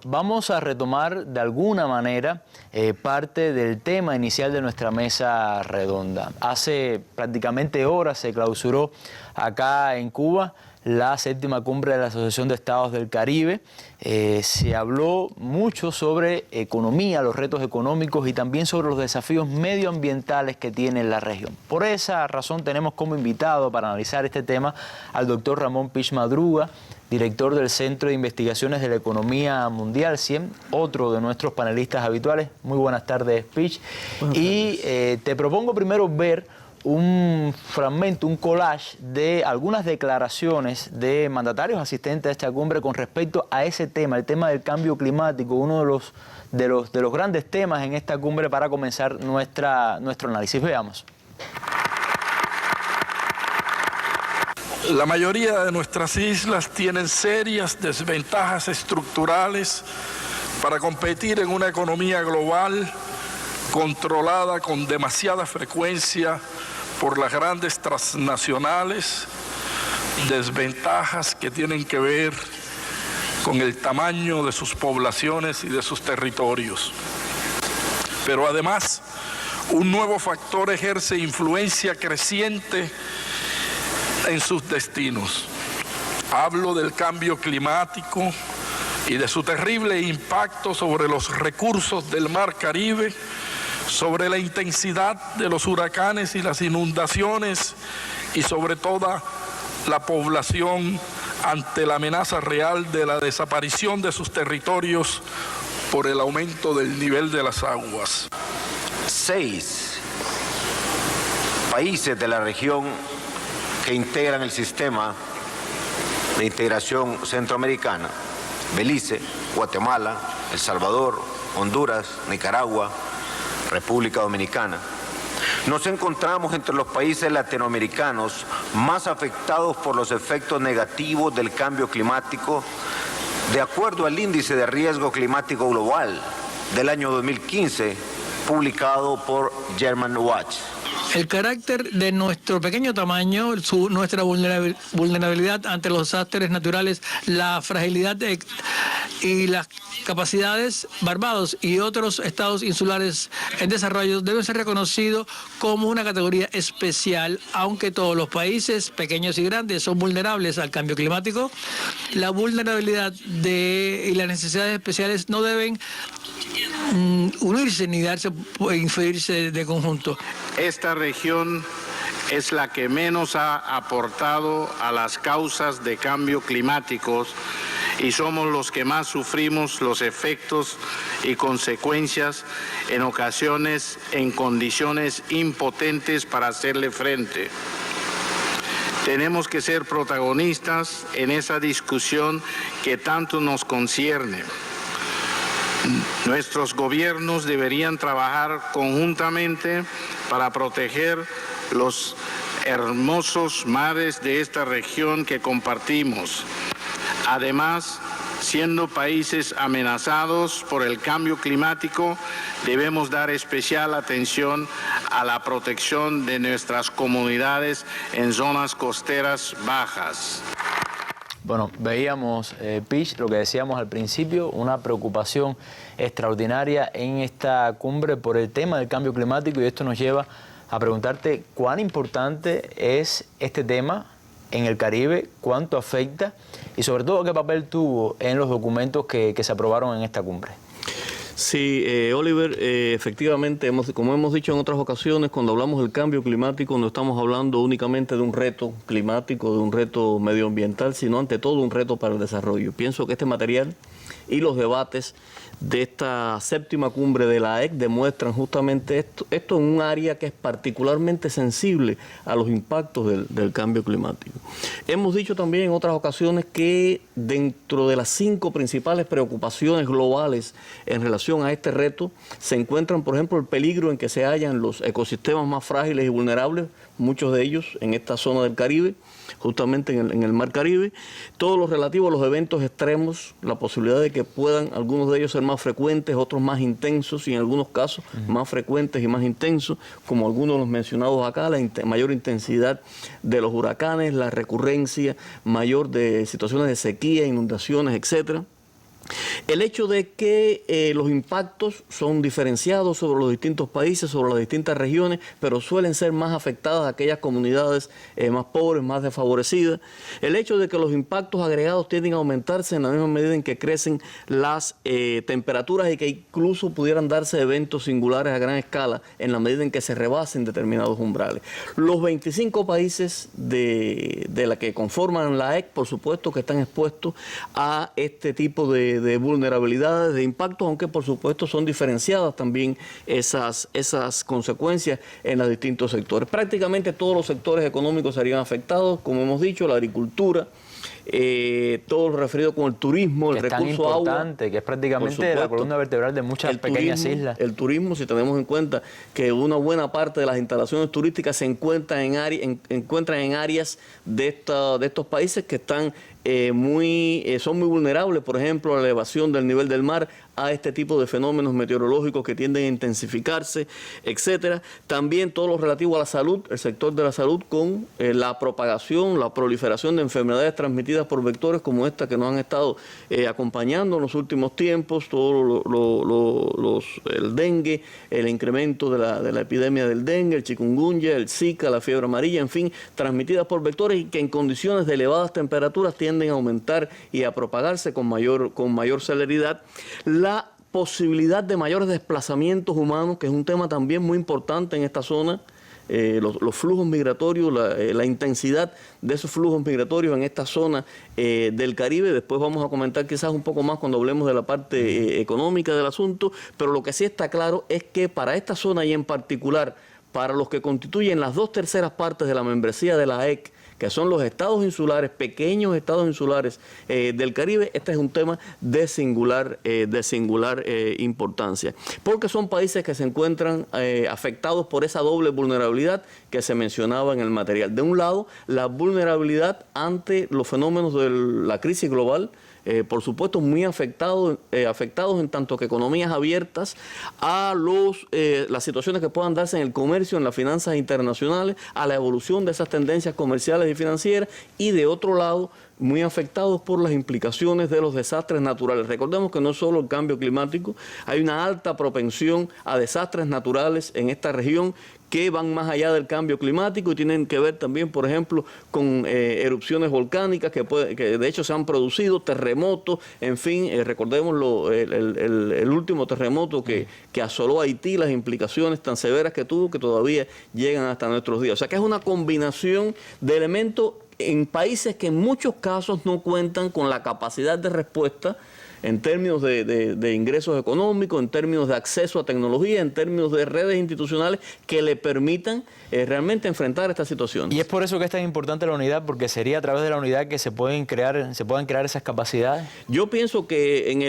vamos a retomar de alguna manera parte del tema inicial de nuestra mesa redonda. Hace prácticamente horas se clausuró acá en Cuba la 7ª cumbre de la Asociación de Estados del Caribe. Se habló mucho sobre economía, los retos económicos y también sobre los desafíos medioambientales que tiene la región. Por esa razón tenemos como invitado para analizar este tema al doctor Ramón Pich Madruga, director del Centro de Investigaciones de la Economía Mundial, CIEM, otro de nuestros panelistas habituales. Muy buenas tardes, Pich. Y te propongo primero ver un fragmento, un collage de algunas declaraciones de mandatarios asistentes a esta cumbre con respecto a ese tema, el tema del cambio climático, uno de los grandes temas en esta cumbre para comenzar nuestro análisis. Veamos. La mayoría de nuestras islas tienen serias desventajas estructurales para competir en una economía global controlada con demasiada frecuencia por las grandes transnacionales, desventajas que tienen que ver con el tamaño de sus poblaciones y de sus territorios. Pero además, un nuevo factor ejerce influencia creciente en sus destinos. Hablo del cambio climático y de su terrible impacto sobre los recursos del Mar Caribe, sobre la intensidad de los huracanes y las inundaciones y sobre toda la población ante la amenaza real de la desaparición de sus territorios por el aumento del nivel de las aguas. 6 países de la región que integran el sistema de integración centroamericana: Belice, Guatemala, El Salvador, Honduras, Nicaragua, República Dominicana. Nos encontramos entre los países latinoamericanos más afectados por los efectos negativos del cambio climático, de acuerdo al Índice de Riesgo Climático Global del año 2015, publicado por Germanwatch. El carácter de nuestro pequeño tamaño, nuestra vulnerabilidad ante los desastres naturales, la fragilidad y las capacidades, Barbados y otros estados insulares en desarrollo deben ser reconocidos como una categoría especial, aunque todos los países, pequeños y grandes, son vulnerables al cambio climático. La vulnerabilidad y las necesidades especiales no deben unirse ni inferirse de conjunto. Esta región es la que menos ha aportado a las causas de cambio climáticos y somos los que más sufrimos los efectos y consecuencias, en ocasiones en condiciones impotentes para hacerle frente. Tenemos que ser protagonistas en esa discusión que tanto nos concierne. Nuestros gobiernos deberían trabajar conjuntamente para proteger los hermosos mares de esta región que compartimos. Además, siendo países amenazados por el cambio climático, debemos dar especial atención a la protección de nuestras comunidades en zonas costeras bajas. Bueno, veíamos, Pich, lo que decíamos al principio, una preocupación extraordinaria en esta cumbre por el tema del cambio climático, y esto nos lleva a preguntarte cuán importante es este tema en el Caribe, cuánto afecta y sobre todo qué papel tuvo en los documentos que se aprobaron en esta cumbre. Sí, Oliver, efectivamente, como hemos dicho en otras ocasiones, cuando hablamos del cambio climático no estamos hablando únicamente de un reto climático, de un reto medioambiental, sino ante todo un reto para el desarrollo. Pienso que este material y los debates de esta 7ª cumbre de la AEC demuestran justamente esto en un área que es particularmente sensible a los impactos del cambio climático. Hemos dicho también en otras ocasiones que dentro de las 5 principales preocupaciones globales en relación a este reto se encuentran, por ejemplo, el peligro en que se hallan los ecosistemas más frágiles y vulnerables, muchos de ellos en esta zona del Caribe, justamente en el Mar Caribe, todo lo relativo a los eventos extremos, la posibilidad de que puedan algunos de ellos ser más frecuentes, otros más intensos y en algunos casos más frecuentes y más intensos, como algunos de los mencionados acá, la mayor intensidad de los huracanes, la recurrencia mayor de situaciones de sequía, inundaciones, etcétera. El hecho de que los impactos son diferenciados sobre los distintos países, sobre las distintas regiones, pero suelen ser más afectadas aquellas comunidades más pobres, más desfavorecidas. El hecho de que los impactos agregados tienden a aumentarse en la misma medida en que crecen las temperaturas y que incluso pudieran darse eventos singulares a gran escala en la medida en que se rebasen determinados umbrales. Los 25 países de la que conforman la AEC, por supuesto que están expuestos a este tipo de vulnerabilidades, de impactos, aunque por supuesto son diferenciadas también esas consecuencias en los distintos sectores. Prácticamente todos los sectores económicos serían afectados, como hemos dicho, la agricultura, todo lo referido con el turismo, el recurso agua. Importante, que es prácticamente la columna vertebral de muchas pequeñas islas. El turismo, si tenemos en cuenta que una buena parte de las instalaciones turísticas se encuentran en áreas de estos países que están son muy vulnerables, por ejemplo, a la elevación del nivel del mar, a este tipo de fenómenos meteorológicos que tienden a intensificarse, etcétera. También todo lo relativo a la salud, el sector de la salud, con la propagación, la proliferación de enfermedades transmitidas por vectores como esta que nos han estado acompañando en los últimos tiempos, todo el dengue, el incremento de la epidemia del dengue, el chikungunya, el zika, la fiebre amarilla, en fin, transmitidas por vectores y que en condiciones de elevadas temperaturas tienden a aumentar y a propagarse con mayor celeridad. La posibilidad de mayores desplazamientos humanos, que es un tema también muy importante en esta zona, los flujos migratorios, la intensidad de esos flujos migratorios en esta zona del Caribe. Después vamos a comentar quizás un poco más cuando hablemos de la parte económica del asunto, pero lo que sí está claro es que para esta zona y en particular para los que constituyen las 2/3 partes de la membresía de la AEC, que son los estados insulares, pequeños estados insulares del Caribe, este es un tema de singular importancia, porque son países que se encuentran afectados por esa doble vulnerabilidad que se mencionaba en el material. De un lado, la vulnerabilidad ante los fenómenos de la crisis global, por supuesto muy afectados en tanto que economías abiertas a las situaciones que puedan darse en el comercio, en las finanzas internacionales, a la evolución de esas tendencias comerciales y financieras, y de otro lado muy afectados por las implicaciones de los desastres naturales. Recordemos que no solo el cambio climático, hay una alta propensión a desastres naturales en esta región que van más allá del cambio climático y tienen que ver también, por ejemplo, con erupciones volcánicas que de hecho se han producido, terremotos, en fin, recordemos el último terremoto que asoló a Haití, las implicaciones tan severas que tuvo, que todavía llegan hasta nuestros días. O sea que es una combinación de elementos en países que en muchos casos no cuentan con la capacidad de respuesta en términos de ingresos económicos, en términos de acceso a tecnología, en términos de redes institucionales que le permitan realmente enfrentar esta situación. Y es por eso que es tan importante la unidad, porque sería a través de la unidad que se puedan crear esas capacidades. Yo pienso que en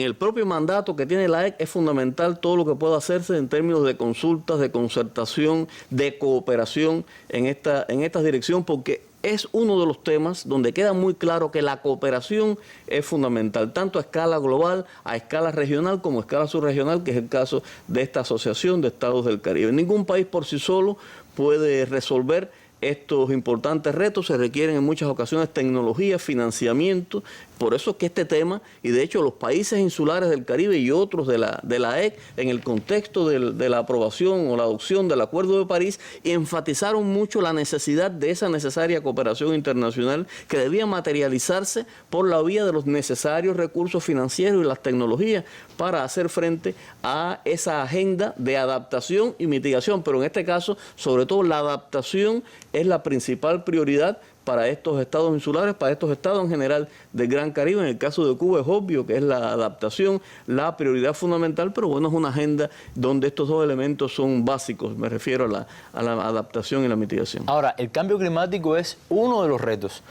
el propio mandato que tiene la AEC es fundamental todo lo que pueda hacerse en términos de consultas, de concertación, de cooperación en esta dirección, porque es uno de los temas donde queda muy claro que la cooperación es fundamental, tanto a escala global, a escala regional como a escala subregional, que es el caso de esta Asociación de Estados del Caribe. Ningún país por sí solo puede resolver estos importantes retos, se requieren en muchas ocasiones tecnología, financiamiento. Por eso es que este tema, y de hecho los países insulares del Caribe y otros de la AEC, en el contexto de la aprobación o la adopción del Acuerdo de París, enfatizaron mucho la necesidad de esa necesaria cooperación internacional que debía materializarse por la vía de los necesarios recursos financieros y las tecnologías para hacer frente a esa agenda de adaptación y mitigación. Pero en este caso, sobre todo, la adaptación es la principal prioridad para estos estados insulares, para estos estados en general del Gran Caribe. En el caso de Cuba es obvio que es la adaptación la prioridad fundamental, pero bueno, es una agenda donde estos dos elementos son básicos, me refiero a la adaptación y la mitigación. Ahora, el cambio climático es uno de los retos,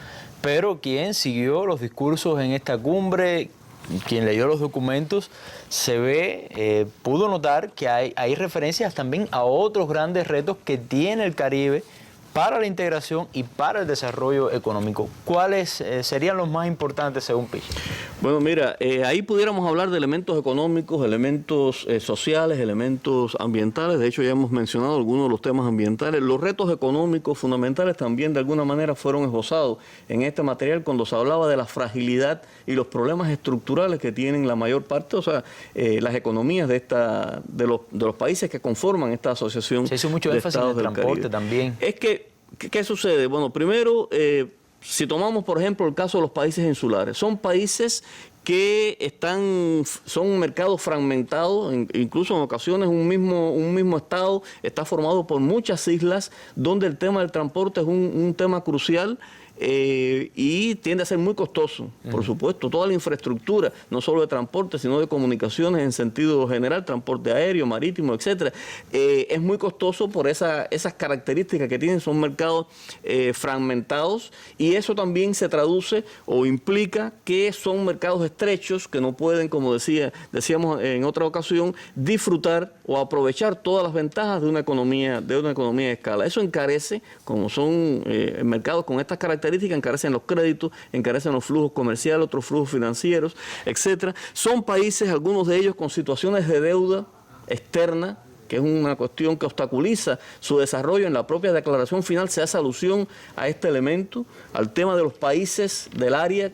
pero quien siguió los discursos en esta cumbre, quien leyó los documentos, pudo notar que hay referencias también a otros grandes retos que tiene el Caribe para la integración y para el desarrollo económico. ¿Cuáles serían los más importantes según Pichi? Bueno, mira, ahí pudiéramos hablar de elementos económicos, elementos sociales, elementos ambientales. De hecho, ya hemos mencionado algunos de los temas ambientales. Los retos económicos fundamentales también de alguna manera fueron esbozados en este material cuando se hablaba de la fragilidad y los problemas estructurales que tienen la mayor parte, o sea, las economías de los países que conforman esta asociación. Se hizo mucho énfasis en el transporte también. Es que, ¿qué sucede? Bueno, primero, si tomamos, por ejemplo, el caso de los países insulares, son países que son mercados fragmentados, incluso en ocasiones un mismo estado está formado por muchas islas, donde el tema del transporte es un tema crucial. Y tiende a ser muy costoso, por supuesto, toda la infraestructura, no solo de transporte, sino de comunicaciones en sentido general, transporte aéreo, marítimo, etcétera, es muy costoso por esas características que tienen, son mercados fragmentados, y eso también se traduce o implica que son mercados estrechos que no pueden, como decíamos en otra ocasión, disfrutar o aprovechar todas las ventajas de una economía de escala. Eso encarece, como son mercados con estas características, encarecen los créditos, encarecen los flujos comerciales, otros flujos financieros, etcétera. Son países, algunos de ellos, con situaciones de deuda externa, que es una cuestión que obstaculiza su desarrollo. En la propia declaración final se hace alusión a este elemento, al tema de los países del área,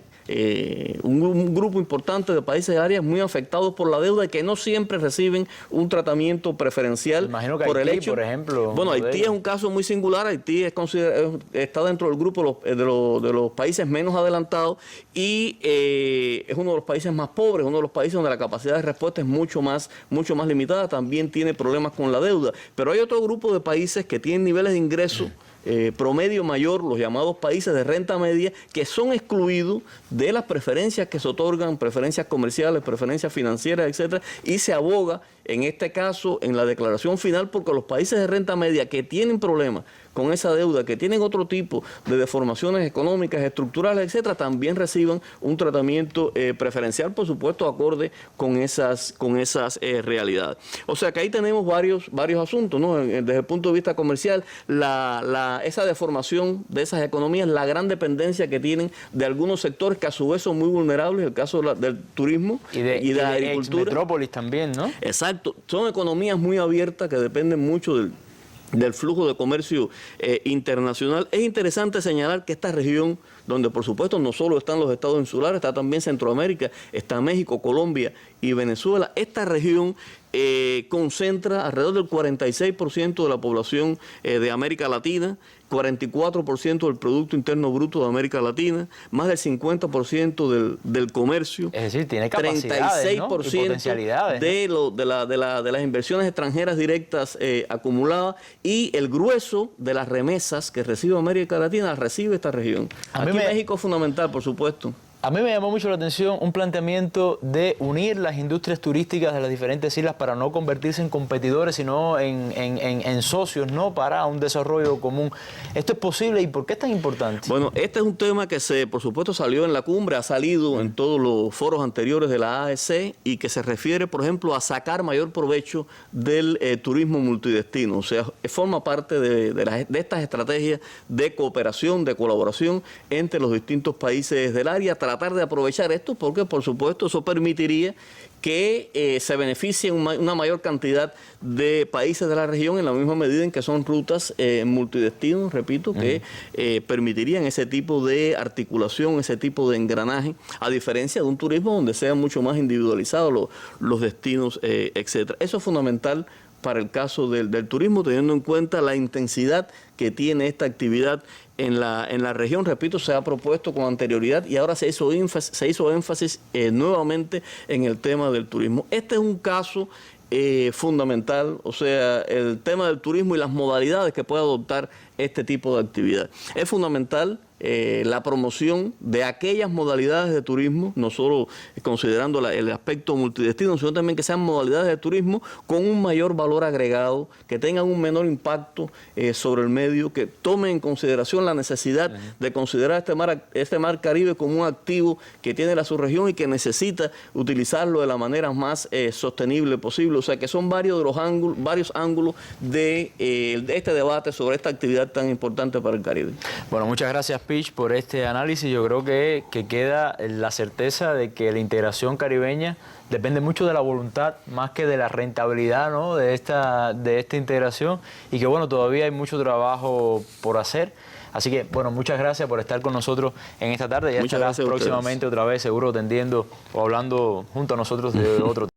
un grupo importante de países de áreas muy afectados por la deuda y que no siempre reciben un tratamiento preferencial. Imagino que por Haití, el hecho, por ejemplo. Bueno, Haití es un caso muy singular. Haití está dentro del grupo de los países menos adelantados y es uno de los países más pobres, uno de los países donde la capacidad de respuesta es mucho más limitada. También tiene problemas con la deuda. Pero hay otro grupo de países que tienen niveles de ingreso promedio mayor, los llamados países de renta media, que son excluidos de las preferencias que se otorgan, preferencias comerciales, preferencias financieras, etcétera, y se aboga en este caso en la declaración final porque los países de renta media que tienen problemas con esa deuda, que tienen otro tipo de deformaciones económicas, estructurales, etcétera, también reciban un tratamiento preferencial, por supuesto, acorde con esas realidades. O sea que ahí tenemos varios asuntos, ¿no? Desde el punto de vista comercial, esa deformación de esas economías, la gran dependencia que tienen de algunos sectores que a su vez son muy vulnerables, el caso del turismo y de la agricultura. Metrópolis también, ¿no? Exacto, son economías muy abiertas que dependen mucho del flujo de comercio internacional. Es interesante señalar que esta región, donde por supuesto no solo están los estados insulares, está también Centroamérica, está México, Colombia y Venezuela, esta región concentra alrededor del 46% de la población de América Latina, 44% del Producto Interno Bruto de América Latina, más del 50% del comercio. Es decir, tiene capacidades, 36%, ¿no? Y potencialidades, ¿no? de las inversiones extranjeras directas acumuladas, y el grueso de las remesas que recibe América Latina las recibe esta región. Aquí México es fundamental, por supuesto. A mí me llamó mucho la atención un planteamiento de unir las industrias turísticas de las diferentes islas para no convertirse en competidores, sino en socios, ¿no? Para un desarrollo común. ¿Esto es posible y por qué es tan importante? Bueno, este es un tema que por supuesto salió en la cumbre, ha salido en todos los foros anteriores de la AEC y que se refiere, por ejemplo, a sacar mayor provecho del turismo multidestino. O sea, forma parte de estas estrategias de cooperación, de colaboración entre los distintos países del área, tratar de aprovechar esto porque, por supuesto, eso permitiría que se beneficien una mayor cantidad de países de la región en la misma medida en que son rutas multidestinos, repito, que permitirían ese tipo de articulación, ese tipo de engranaje, a diferencia de un turismo donde sean mucho más individualizados los destinos, etcétera. Eso es fundamental para el caso del turismo, teniendo en cuenta la intensidad que tiene esta actividad en la región. Repito, se ha propuesto con anterioridad y ahora se hizo énfasis nuevamente en el tema del turismo. Este es un caso fundamental, o sea, el tema del turismo y las modalidades que puede adoptar este tipo de actividad. Es fundamental la promoción de aquellas modalidades de turismo, no solo considerando el aspecto multidestino, sino también que sean modalidades de turismo con un mayor valor agregado, que tengan un menor impacto sobre el medio, que tomen en consideración la necesidad de considerar este mar Caribe como un activo que tiene la subregión y que necesita utilizarlo de la manera más sostenible posible. O sea que son varios ángulos de este debate sobre esta actividad tan importante para el Caribe. Bueno, muchas gracias, Pitch, por este análisis. Yo creo que queda la certeza de que la integración caribeña depende mucho de la voluntad, más que de la rentabilidad, ¿no?, de esta integración, y que bueno, todavía hay mucho trabajo por hacer. Así que, bueno, muchas gracias por estar con nosotros en esta tarde. Ya estarás próximamente otra vez, seguro, atendiendo o hablando junto a nosotros de otro tema.